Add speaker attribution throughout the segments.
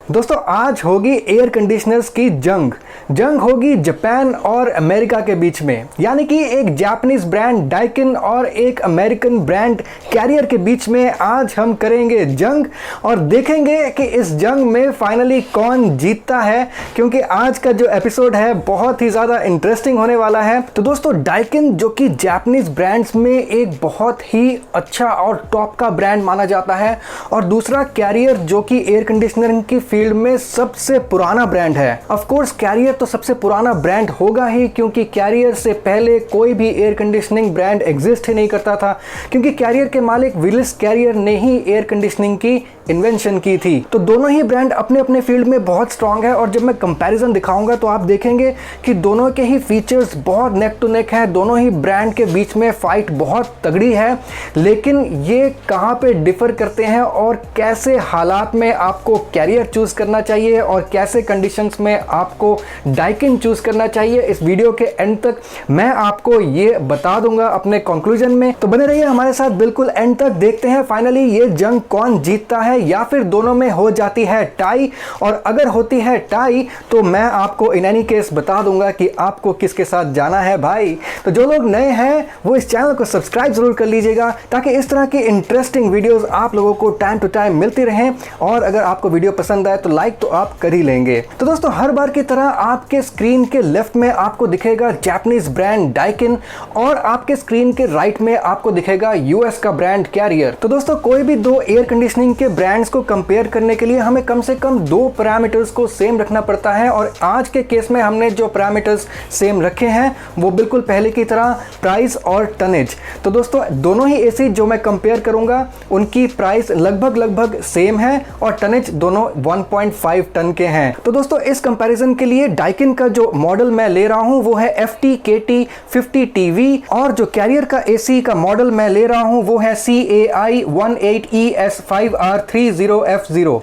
Speaker 1: दोस्तों आज होगी एयर कंडीशनर्स की जंग होगी जापान और अमेरिका के बीच में, यानी कि एक जापानीज ब्रांड डाइकिन और एक अमेरिकन ब्रांड कैरियर के बीच में आज हम करेंगे जंग और देखेंगे कि इस जंग में फाइनली कौन जीतता है, क्योंकि आज का जो एपिसोड है बहुत ही ज़्यादा इंटरेस्टिंग होने वाला है। तो दोस्तों डाइकिन जो कि जापानीज ब्रांड्स में एक बहुत ही अच्छा और टॉप का ब्रांड माना जाता है, और दूसरा कैरियर जो कि एयर कंडीशनरिंग की फील्ड में सबसे पुराना ब्रांड है। ऑफ कोर्स कैरियर तो सबसे पुराना ब्रांड होगा ही, क्योंकि कैरियर से पहले कोई भी एयर कंडीशनिंग ब्रांड एग्जिस्ट ही नहीं करता था, क्योंकि कैरियर के मालिक विलिस कैरियर ने ही एयर कंडीशनिंग की इन्वेंशन की थी। तो दोनों ही ब्रांड अपने अपने फील्ड में बहुत स्ट्रांग है, और जब मैं कंपैरिजन दिखाऊंगा तो आप देखेंगे कि दोनों के ही फीचर्स बहुत नेक टू नेक है, दोनों ही ब्रांड के बीच में फाइट बहुत तगड़ी है। लेकिन ये कहाँ पे डिफर करते हैं और कैसे हालात में आपको कैरियर चूज करना चाहिए और कैसे कंडीशंस में आपको डाइकिन चूज करना चाहिए, इस वीडियो के एंड तक मैं आपको ये बता दूंगा अपने कंक्लूजन में। तो बने रहिए हमारे साथ बिल्कुल एंड तक। देखते हैं फाइनली ये जंग कौन जीतता है, या फिर दोनों में हो जाती है टाई, और अगर होती है टाई तो मैं आपको इन एनी केस बता दूंगा कि आपको किसके साथ जाना है भाई। तो जो लोग नए हैं वो इस चैनल को सब्सक्राइब जरूर कर लीजिएगा, ताकि इस तरह की इंटरेस्टिंग वीडियोस आप लोगों को टाइम टू टाइम मिलती रहें। और अगर आपको वीडियो पसंद आए तो लाइक तो आप कर ही लेंगे। तो दोस्तों हर बार की तरह आपके स्क्रीन के लेफ्ट में आपको दिखेगा जापानीज ब्रांड डाइकिन, और आपके स्क्रीन के राइट में आपको दिखेगा यूएस का ब्रांड कैरियर। तो दोस्तों कोई भी दो एयर कंडीशनिंग के ब्रांड्स को कंपेयर करने के लिए हमें कम से कम दो पैरामीटर्स को सेम रखना पड़ता है, और आज के केस में हमने जो पैरामीटर्स सेम रखे हैं वो बिल्कुल पहले की तरह प्राइस और टनेज। तो दोस्तों दोनों ही एसी जो मैं कंपेयर करूंगा उनकी प्राइस लगभग सेम है, और टनेज दोनों 1.5 टन के हैं। तो दोस्तों इस कंपैरिजन के लिए डाइकिन का जो मॉडल मैं ले रहा हूं वो है FT-KT 50TV, और जो कैरियर का एसी का मॉडल मैं ले रहा हूं वो है CAI 18ES5R30F0।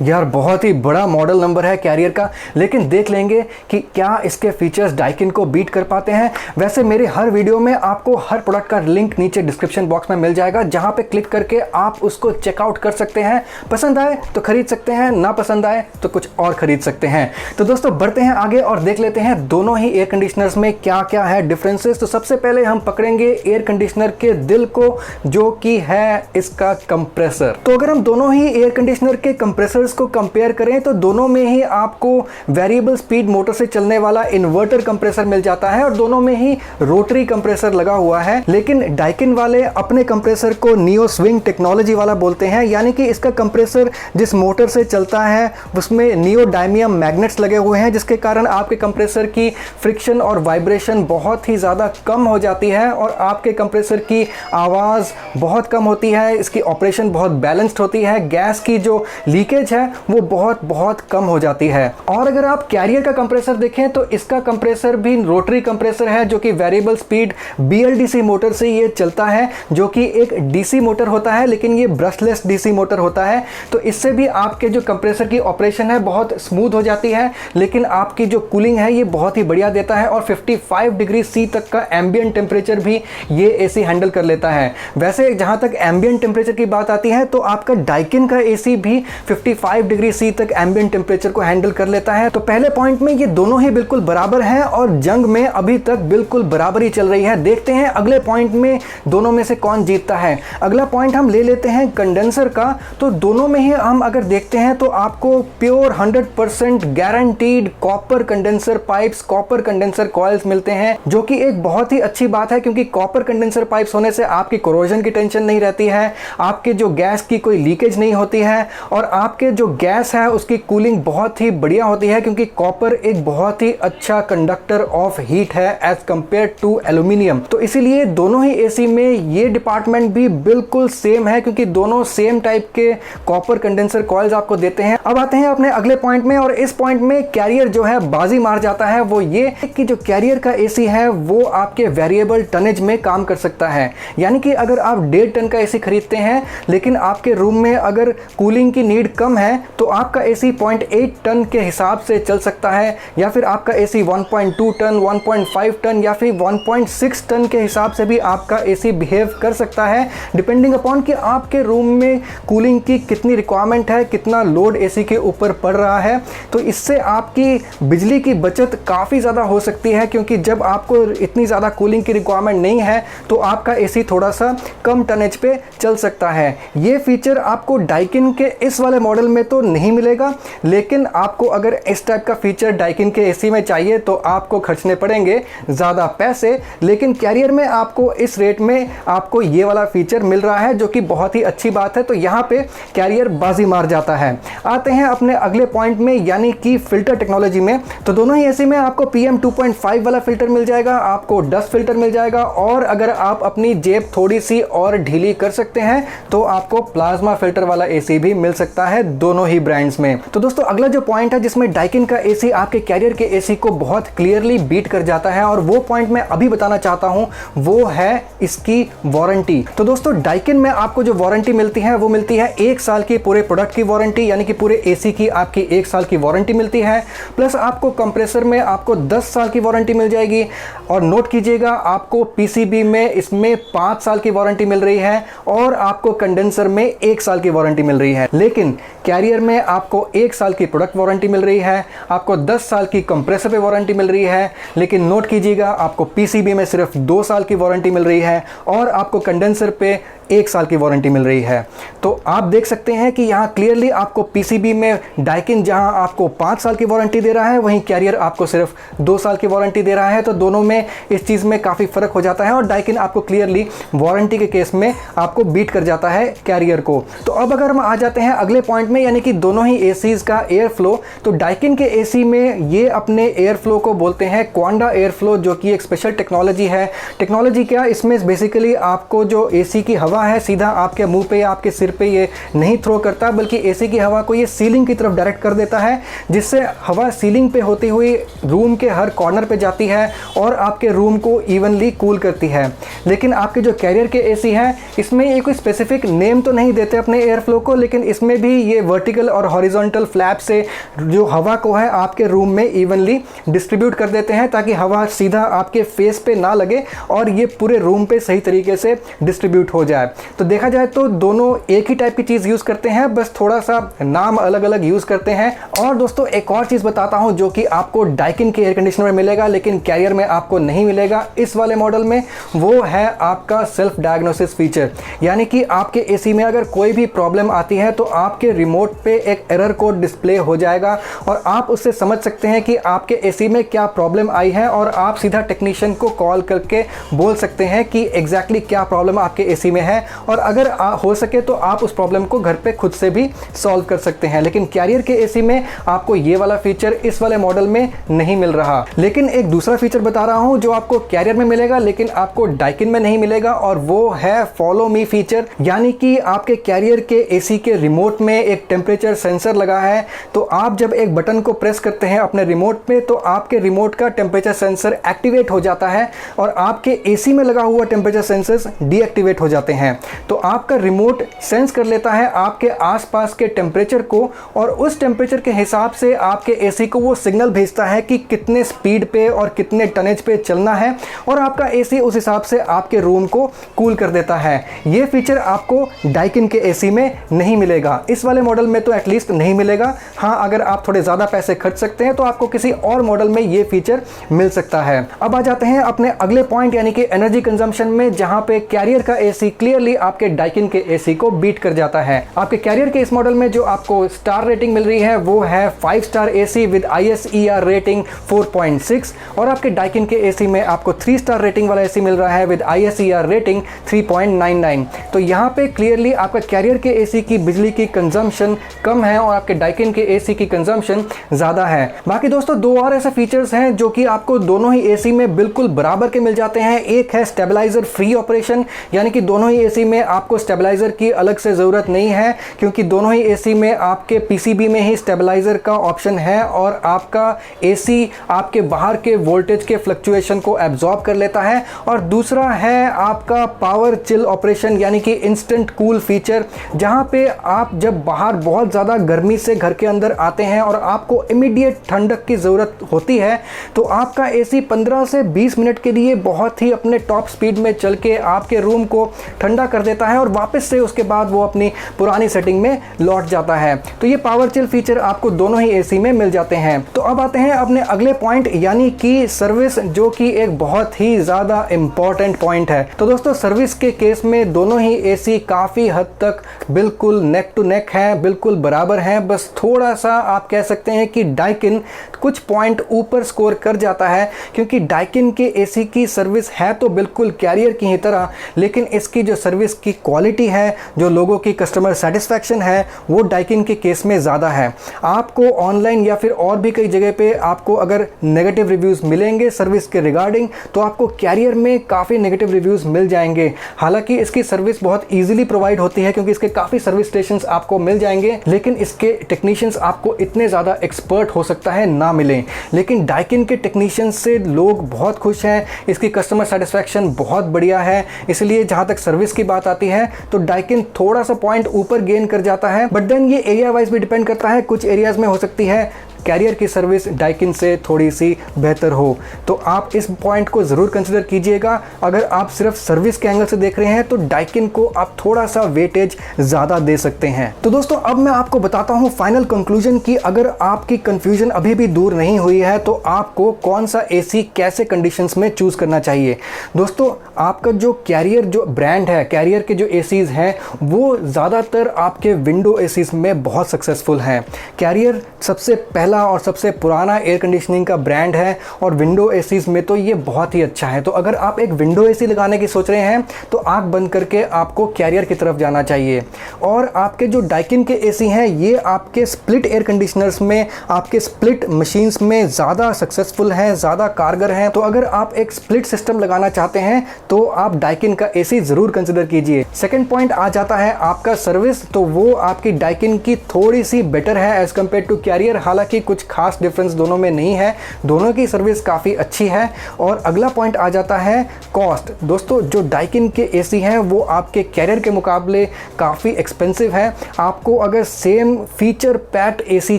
Speaker 1: यार बहुत ही बड़ा मॉडल नंबर है कैरियर का, लेकिन देख लेंगे कि क्या इसके फीचर्स डाइकिन को बीट कर पाते हैं। वैसे मेरे हर वीडियो में आपको हर प्रोडक्ट का लिंक नीचे डिस्क्रिप्शन बॉक्स में मिल जाएगा, जहां पे क्लिक करके आप उसको चेकआउट कर सकते हैं। पसंद आए तो खरीद सकते हैं, ना पसंद आए तो कुछ और खरीद सकते हैं। तो दोस्तों बढ़ते हैं आगे और देख लेते हैं दोनों ही एयर कंडीशनर्स में क्या क्या है डिफरेंसेस। तो सबसे पहले हम पकड़ेंगे एयर कंडीशनर के दिल को, जो कि है इसका कंप्रेसर। तो अगर हम दोनों ही एयर कंडीशनर के कंप्रेसर को कंपेयर करें तो दोनों में ही आपको वेरिएबल स्पीड मोटर से चलने वाला इन्वर्टर कंप्रेसर मिल जाता है, और दोनों में ही रोटरी कंप्रेसर लगा हुआ है। लेकिन डाइकिन वाले अपने कंप्रेसर को नियो स्विंग टेक्नोलॉजी वाला बोलते हैं, यानी कि इसका कंप्रेसर जिस मोटर से चलता है उसमें नियोडायमियम मैग्नेट्स लगे हुए हैं, जिसके कारण आपके कंप्रेसर की फ्रिक्शन और वाइब्रेशन बहुत ही ज़्यादा कम हो जाती है, और आपके कंप्रेसर की आवाज़ बहुत कम होती है, इसकी ऑपरेशन बहुत बैलेंस्ड होती है, गैस की जो लीकेज है वो बहुत कम हो जाती है। और अगर आप कैरियर का कंप्रेसर देखें तो इसका कंप्रेसर भी रोटरी कंप्रेसर है, जो कि वेरिएबल स्पीड BLDC मोटर से ये चलता है, जो कि एक DC मोटर होता है, लेकिन ये ब्रशलेस DC मोटर होता है। तो इससे भी आपके जो कंप्रेसर की ऑपरेशन है बहुत स्मूथ हो जाती है, लेकिन आपकी जो कूलिंग है ये बहुत ही बढ़िया देता है, और 55 डिग्री C तक का एम्बिएंट टेम्परेचर भी ये AC हैंडल कर लेता है। वैसे जहां तक एम्बिएंट टेम्परेचर की बात आती है तो आपका डाइकिन का AC भी 55 डिग्री C तक एम्बिएंट टेम्परेचर को हैंडल कर लेता है। तो पहले पॉइंट में ये दोनों ही बिल्कुल बराबर हैं, और जंग में अभी तक बिल्कुल बराबरी चल रही है। देखते हैं अगले पॉइंट में दोनों में से कौन जीतता है। अगला पॉइंट हम ले लेते हैं कंडेंसर का। तो दोनों में ही हम अगर देखते हैं तो आपको pure 100% guaranteed copper condenser pipes, copper condenser coils मिलते हैं, जो कि एक बहुत ही अच्छी बात है, क्योंकि कॉपर कंडेंसर पाइप्स होने से आपकी कोरोजन की टेंशन नहीं रहती है, आपके जो गैस की कोई लीकेज नहीं होती है, और आपके जो गैस है उसकी कूलिंग बहुत ही बढ़िया होती है, क्योंकि कॉपर एक बहुत ही अच्छा कंडक्टर ऑफ हीट है एज कंपेयर टू एल्यूमिनियम। तो इसीलिए दोनों ही एसी में ये डिपार्टमेंट भी बिल्कुल सेम है, क्योंकि दोनों सेम टाइप के कॉपर कंडेंसर कॉइल्स आपको देते हैं। अब आते हैं अपने अगले पॉइंट में, और इस पॉइंट में कैरियर जो है बाजी मार जाता है। वो ये कि जो कैरियर का एसी है वो आपके वेरिएबल टनेज में काम कर सकता है, यानी कि अगर आप 1.5 टन का एसी खरीदते हैं लेकिन आपके रूम में अगर कूलिंग की नीड कम है हैं तो आपका एसी 0.8 टन के हिसाब से चल सकता है, या फिर आपका एसी 1.2 टन, 1.5 टन या फिर 1.6 टन के हिसाब से भी आपका एसी बिहेव कर सकता है, डिपेंडिंग अपॉन कि आपके रूम में कूलिंग की कितनी रिक्वायरमेंट है, कितना लोड एसी के ऊपर पड़ रहा है। तो इससे आपकी बिजली की बचत काफ़ी ज़्यादा हो सकती है, क्योंकि जब आपको इतनी ज़्यादा कूलिंग की रिक्वायरमेंट नहीं है तो आपका एसी थोड़ा सा कम टनेज पे चल सकता है। ये फीचर आपको डाइकिन के इस वाले मॉडल में तो नहीं मिलेगा, लेकिन आपको अगर इस टाइप का फीचर डाइकिन के एसी में चाहिए तो आपको खर्चने पड़ेंगे ज़्यादा पैसे, लेकिन कैरियर में आपको इस रेट में आपको ये वाला फीचर मिल रहा है, जो कि बहुत ही अच्छी बात है। तो यहाँ पे कैरियर बाजी मार जाता है। आते हैं अपने अगले पॉइंट में, यानी कि फिल्टर टेक्नोलॉजी में। तो दोनों ही एसी में आपको PM 2.5 वाला फिल्टर मिल जाएगा, आपको डस्ट फिल्टर मिल जाएगा, और अगर आप अपनी जेब थोड़ी सी और ढीली कर सकते हैं तो आपको प्लाज्मा फिल्टर वाला एसी भी मिल सकता है दोनों ही ब्रांड्स में। तो दोस्तों अगला जो पॉइंट है जिसमें डाइकिन का एसी आपके कैरियर के एसी को बहुत क्लियरली बीट कर जाता है, और वो पॉइंट मैं अभी बताना चाहता हूं, वो है इसकी वारंटी। तो दोस्तों डाइकिन में आपको जो वारंटी मिलती है वो मिलती है 1 साल की पूरे प्रोडक्ट की वारंटी, यानी कि पूरे एसी की आपकी 1 साल की वारंटी मिलती है, प्लस आपको कंप्रेसर में आपको 10 साल की वारंटी मिल जाएगी। और नोट कीजिएगा, आपको पीसीबी में इसमें 5 साल की वारंटी मिल रही है, और आपको कंडेंसर में 1 साल की वारंटी मिल रही है। लेकिन कैरियर में आपको 1 साल की प्रोडक्ट वारंटी मिल रही है, आपको 10 साल की कंप्रेसर पे वारंटी मिल रही है, लेकिन नोट कीजिएगा आपको पीसीबी में सिर्फ 2 साल की वारंटी मिल रही है, और आपको कंडेंसर पे 1 साल की वारंटी मिल रही है। तो आप देख सकते हैं कि यहाँ क्लियरली आपको पीसीबी में डाइकिन जहाँ आपको 5 साल की वारंटी दे रहा है, वहीं कैरियर आपको सिर्फ 2 साल की वारंटी दे रहा है। तो दोनों में इस चीज़ में काफ़ी फ़र्क हो जाता है, और डाइकिन आपको क्लियरली वारंटी के केस में आपको बीट कर जाता है कैरियर को। तो अब अगर हम आ जाते हैं अगले पॉइंट में, यानी कि दोनों ही एसीज़ का एयर फ्लो। तो डाइकिन के एसी में ये अपने एयर फ्लो को बोलते हैं क्वांडा एयर फ्लो, जो कि एक स्पेशल टेक्नोलॉजी है। टेक्नोलॉजी क्या, इसमें बेसिकली आपको जो एसी की हवा है सीधा आपके मुंह पे या आपके सिर पे ये नहीं थ्रो करता, बल्कि एसी की हवा को ये सीलिंग की तरफ डायरेक्ट कर देता है, जिससे हवा सीलिंग पे होती हुई रूम के हर कॉर्नर पे जाती है और आपके रूम को इवनली कूल करती है। लेकिन आपके जो कैरियर के एसी है, इसमें ये कोई स्पेसिफिक नेम तो नहीं देते अपने एयर फ्लो को, लेकिन इसमें भी ये वर्टिकल और हॉरिजॉन्टल फ्लैप से जो हवा को है आपके रूम में इवनली डिस्ट्रीब्यूट कर देते हैं, ताकि हवा सीधा आपके फेस पे ना लगे और ये पूरे रूम पे सही तरीके से डिस्ट्रीब्यूट हो जाए। तो देखा जाए तो दोनों एक ही टाइप की चीज़ यूज़ करते हैं, बस थोड़ा सा नाम अलग अलग यूज़ करते हैं। और दोस्तों एक और चीज़ बताता हूं जो कि आपको डाइकिन के एयर कंडीशनर में मिलेगा, लेकिन कैरियर में आपको नहीं मिलेगा इस वाले मॉडल में, वो है आपका सेल्फ डायग्नोसिस फीचर। यानी कि आपके एसी में अगर कोई भी प्रॉब्लम आती है तो आपके रिमोट पे एक एरर कोड डिस्प्ले हो जाएगा, और आप उससे समझ सकते हैं कि आपके एसी में क्या प्रॉब्लम आई है, और आप सीधा टेक्नीशियन को कॉल करके बोल सकते हैं कि एग्जैक्टली क्या प्रॉब्लम आपके एसी में है, और अगर हो सके तो आप उस प्रॉब्लम को घर पे खुद से भी सॉल्व कर सकते हैं। लेकिन कैरियर के एसी में आपको ये वाला फीचर इस वाले मॉडल में नहीं मिल रहा। लेकिन एक दूसरा फीचर बता रहा हूं जो आपको कैरियर में मिलेगा लेकिन आपको डाइकिन में नहीं मिलेगा, और वो है फॉलो मी फीचर। यानी कि आपके कैरियर के एसी के रिमोट में एक टेम्परेचर सेंसर लगा है, तो आप जब एक बटन को प्रेस करते हैं अपने रिमोट पे तो आपके रिमोट का टेम्परेचर सेंसर एक्टिवेट हो जाता है, और आपके एसी में लगा हुआ टेम्परेचर सेंसर्स डीएक्टिवेट हो जाते हैं। तो आपका रिमोट सेंस कर लेता है आपके आसपास के टेम्परेचर को, और उस टेम्परेचर के हिसाब से आपके एसी को वो सिग्नल भेजता है कि कितने स्पीड पे और कितने टनेज पे चलना है, और आपका एसी उस हिसाब से आपके रूम को कूल कर देता है। ये फीचर आपको डाइकिन के एसी में नहीं मिलेगा, इस वाले मॉडल में तो एटलीस्ट नहीं मिलेगा। हाँ, अगर आप थोड़े ज़्यादा पैसे खर्च सकते हैं तो आपको किसी और मॉडल में ये फीचर मिल सकता है। अब आ जाते हैं अपने अगले पॉइंट, यानी कि एनर्जी कंजम्पशन में, जहाँ पे कैरियर का एसी क्लियरली आपके डाइकिन के एसी को बीट कर जाता है। आपके कैरियर के इस मॉडल में जो आपको स्टार रेटिंग मिल रही है वो है 5 star AC with ISER rating 4.6, और आपके डाइकिन के एसी में आपको 3 स्टार रेटिंग वाला एसी मिल रहा है विद ISER रेटिंग 3.99। तो यहाँ पे क्लियरली आपका कैरियर के एसी की बिजली की कंजम्पशन कम है और आपके डाइकिन के एसी की कंजम्पशन ज़्यादा है। बाकी दोस्तों दो और ऐसे फीचर्स हैं जो कि आपको दोनों ही एसी में बिल्कुल बराबर के मिल जाते हैं। एक है स्टेबलाइजर फ्री ऑपरेशन, यानी कि दोनों ही ही एसी में आपको स्टेबलाइजर की अलग से ज़रूरत नहीं है, क्योंकि दोनों ही एसी में आपके पीसीबी में ही स्टेबलाइजर का ऑप्शन है और आपका एसी आपके बाहर के वोल्टेज के फ्लक्चुएशन को एब्जॉर्ब कर लेता है। और दूसरा है आपका पावर चिल ऑपरेशन, यानी कि इंस्टेंट कूल फीचर, जहां पे आप जब बाहर बहुत ज़्यादा गर्मी से घर के अंदर आते हैं और आपको इमीडिएट ठंडक की ज़रूरत होती है, तो आपका एसी 15 से 20 मिनट के लिए बहुत ही अपने टॉप स्पीड में चल के आपके रूम को ठंडा कर देता है और वापस से उसके बाद वो अपनी पुरानी सेटिंग में लौट जाता है। तो ये पावर चिल फीचर आपको दोनों ही एसी में मिल जाते हैं। तो अब आते हैं अपने अगले पॉइंट, यानी कि सर्विस, जो कि एक बहुत ही ज़्यादा इंपॉर्टेंट पॉइंट है। तो दोस्तों, सर्विस के केस में दोनों ही एसी काफ़ी हद तक बिल्कुल नेक टू नेक हैं, बिल्कुल बराबर हैं। बस थोड़ा सा आप कह सकते हैं कि डाइकिन कुछ पॉइंट ऊपर स्कोर कर जाता है, क्योंकि डाइकिन के एसी की सर्विस है तो बिल्कुल कैरियर की ही तरह, लेकिन इसकी जो सर्विस की क्वालिटी है, जो लोगों की कस्टमर सेटिस्फैक्शन है, वो डाइकिन के केस में ज़्यादा है। आपको ऑनलाइन या फिर और भी कई जगह पे आपको अगर नेगेटिव रिव्यूज़ मिलेंगे सर्विस के रिगार्डिंग, तो आपको कैरियर में काफ़ी नेगेटिव रिव्यूज़ मिल जाएंगे। हालांकि इसकी सर्विस बहुत ईजिली प्रोवाइड होती है, क्योंकि इसके काफ़ी सर्विस स्टेशंस आपको मिल जाएंगे, लेकिन इसके टेक्नीशियंस आपको इतने ज़्यादा एक्सपर्ट हो सकता है ना मिलें। लेकिन डाइकिन के टेक्नीशियंस से लोग बहुत खुश हैं, इसकी कस्टमर सेटिस्फैक्शन बहुत बढ़िया है। इसलिए जहाँ तक सर्विस की बात आती है तो डाइकिन थोड़ा सा पॉइंट ऊपर गेन कर जाता है, बट देन ये एरिया वाइज भी डिपेंड करता है। कुछ एरियाज़ में हो सकती है कैरियर की सर्विस डाइकिन से थोड़ी सी बेहतर हो, तो आप इस पॉइंट को ज़रूर कंसिडर कीजिएगा। अगर आप सिर्फ सर्विस के एंगल से देख रहे हैं तो डाइकिन को आप थोड़ा सा वेटेज ज़्यादा दे सकते हैं। तो दोस्तों, अब मैं आपको बताता हूँ फाइनल कंक्लूजन कि अगर आपकी कंफ्यूजन अभी भी दूर नहीं हुई है तो आपको कौन सा एसी कैसे कंडीशंस में चूज़ करना चाहिए। दोस्तों, आपका जो कैरियर जो ब्रांड है, कैरियर के जो एसीज़ हैं वो ज़्यादातर आपके विंडो एसीज़ में बहुत सक्सेसफुल हैं। कैरियर सबसे पहला और सबसे पुराना एयर कंडीशनिंग का ब्रांड है और विंडो एसीज़ में तो ये बहुत ही अच्छा है। तो अगर आप एक विंडो एसी लगाने की सोच रहे हैं तो आंख बंद करके आपको कैरियर की तरफ जाना चाहिए। और आपके जो डाइकिन के एसी हैं ये आपके स्प्लिट एयर कंडीशनर्स में, आपके स्प्लिट मशीन्स में ज़्यादा सक्सेसफुल हैं, ज़्यादा कारगर हैं। तो अगर आप एक स्प्लिट सिस्टम लगाना चाहते हैं तो आप डाइकिन का एसी ज़रूर कंसिडर कीजिए। सेकेंड पॉइंट आ जाता है आपका सर्विस, तो वो आपकी डाइकिन की थोड़ी सी बेटर है एज़ कम्पेयर टू कैरियर। हालांकि कुछ खास डिफरेंस दोनों में नहीं है, दोनों की सर्विस काफ़ी अच्छी है। और अगला पॉइंट आ जाता है कॉस्ट। दोस्तों, जो डाइकिन के एसी हैं वो आपके कैरियर के मुकाबले काफ़ी एक्सपेंसिव है। आपको अगर सेम फीचर पैट एसी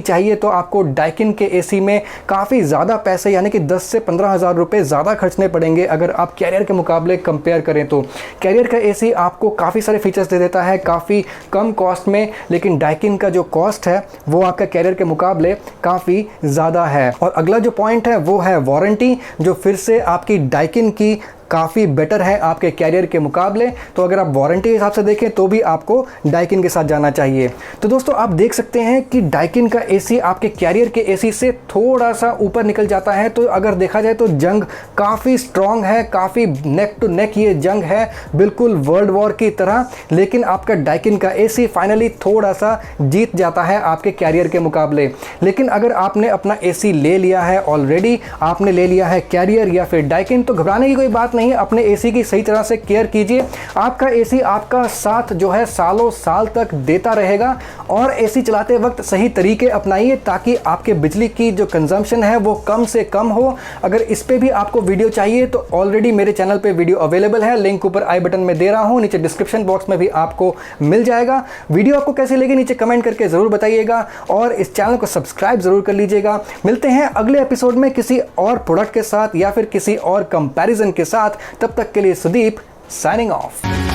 Speaker 1: चाहिए तो आपको डाइकिन के एसी में काफ़ी ज़्यादा पैसे, यानी कि 10 से 15 हज़ार रुपये ज़्यादा खर्चने पड़ेंगे अगर आप कैरियर के मुकाबले कंपेयर करें तो। कैरियर का एसी आपको काफ़ी सारे फीचर्स दे देता है काफ़ी कम कॉस्ट में, लेकिन डाइकिन का जो कॉस्ट है वो आपका कैरियर के मुकाबले काफ़ी ज़्यादा है। और अगला जो पॉइंट है वो है वारंटी, जो फिर से आपकी डाइकिन की काफ़ी बेटर है आपके कैरियर के मुकाबले। तो अगर आप वारंटी के हिसाब से देखें तो भी आपको डाइकिन के साथ जाना चाहिए। तो दोस्तों, आप देख सकते हैं कि डाइकिन का एसी आपके कैरियर के एसी से थोड़ा सा ऊपर निकल जाता है। तो अगर देखा जाए तो जंग काफ़ी स्ट्रॉन्ग है, काफ़ी नेक टू नेक ये जंग है, बिल्कुल वर्ल्ड वॉर की तरह। लेकिन आपका डाइकिन का एसी फाइनली थोड़ा सा जीत जाता है आपके कैरियर के मुकाबले। लेकिन अगर आपने अपना एसी ले लिया है ऑलरेडी, आपने ले लिया है कैरियर या फिर डाइकिन, तो घबराने की कोई बात नहीं। अपने एसी की सही तरह से केयर कीजिए। आपका एसी आपका साथ जो है सालों साल तक देता रहेगा। और एसी चलाते वक्त सही तरीके अपनाइए ताकि आपके बिजली की जो कंजम्पशन है वो कम से कम हो। अगर इस पे भी आपको वीडियो चाहिए तो ऑलरेडी मेरे चैनल पे वीडियो अवेलेबल है, लिंक ऊपर आई बटन में दे रहा हूँ, नीचे डिस्क्रिप्शन बॉक्स में भी आपको मिल जाएगा। वीडियो आपको कैसी लगी नीचे कमेंट करके ज़रूर बताइएगा और इस चैनल को सब्सक्राइब ज़रूर कर लीजिएगा। मिलते हैं अगले एपिसोड में किसी और प्रोडक्ट के साथ या फिर किसी और कंपैरिजन के साथ। तब तक के लिए सुदीप साइनिंग ऑफ।